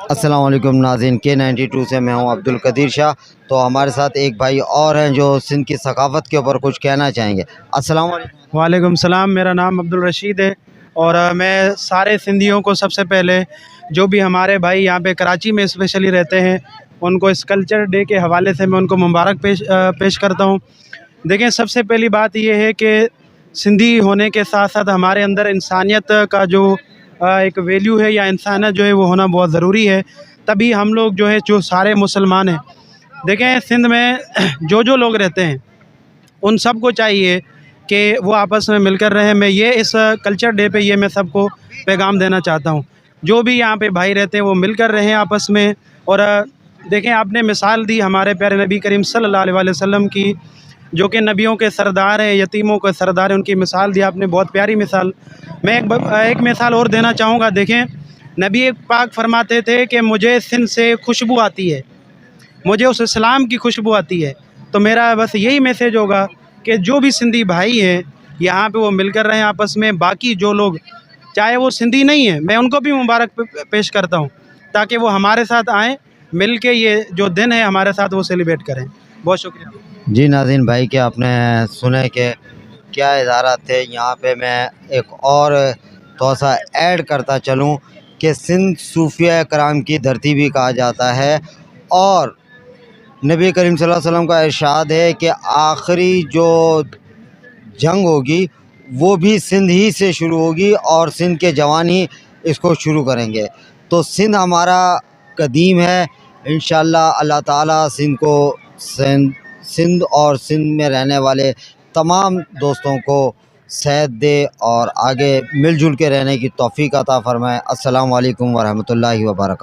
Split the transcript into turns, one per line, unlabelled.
अस्सलाम वालेकुम नाज़रीन, K92 से मैं हूं अब्दुल कदीर शाह। तो हमारे साथ एक भाई और हैं जो सिंध की सकाफ़त के ऊपर कुछ कहना चाहेंगे। अस्सलाम वालेकुम।
वालेकुम सलाम। मेरा नाम अब्दुल रशीद है और मैं सारे सिंधियों को सबसे पहले जो भी हमारे भाई यहाँ पे कराची में स्पेशली रहते हैं उनको इस कल्चर डे के हवाले से मैं उनको मुबारक पेश करता हूँ। देखें, सबसे पहली बात ये है कि सिंधी होने के साथ साथ हमारे अंदर इंसानियत का जो एक वैल्यू है या इंसानियत जो है वो होना बहुत ज़रूरी है। तभी हम लोग जो है जो सारे मुसलमान हैं, देखें सिंध में जो लोग रहते हैं उन सबको चाहिए कि वो आपस में मिलकर रहें। मैं ये इस कल्चर डे पे ये मैं सबको पैगाम देना चाहता हूँ, जो भी यहाँ पे भाई रहते हैं वो मिलकर रहें आपस में। और देखें, आपने मिसाल दी हमारे प्यारे नबी करीम सल्लल्लाहु अलैहि वसल्लम की, जो कि नबियों के सरदार हैं, यतीमों के सरदार हैं, उनकी मिसाल दी आपने, बहुत प्यारी मिसाल। मैं एक मिसाल और देना चाहूँगा। देखें, नबी पाक फरमाते थे कि मुझे सिंध से खुशबू आती है, मुझे उस इस्लाम की खुशबू आती है। तो मेरा बस यही मैसेज होगा कि जो भी सिंधी भाई हैं यहाँ पे वो मिलकर रहें आपस में। बाकी जो लोग चाहे वो सिंधी नहीं है, मैं उनको भी मुबारक पेश करता हूँ, ताकि वो हमारे साथ आएँ, मिल के ये जो दिन है हमारे साथ वो सेलिब्रेट करें। बहुत शुक्रिया।
जी नाज़रीन, भाई के आपने सुने कि क्या इजारा थे। यहाँ पे मैं एक और थोड़ा सा ऐड करता चलूँ कि सिंध सूफिया कराम की धरती भी कहा जाता है और नबी करीम सल्लल्लाहु अलैहि वसल्लम का इरशाद है कि आखिरी जो जंग होगी वो भी सिंध ही से शुरू होगी और सिंध के जवान ही इसको शुरू करेंगे। तो सिंध हमारा कदीम है। इंशाअल्लाह अल्लाह ताला सिंध को सिंध और सिंध में रहने वाले तमाम दोस्तों को सेहत दे और आगे मिलजुल के रहने की तौफीक अता फ़रमाए। अस्सलामु अलैकुम वरहमतुल्लाहि वबरकातुहू।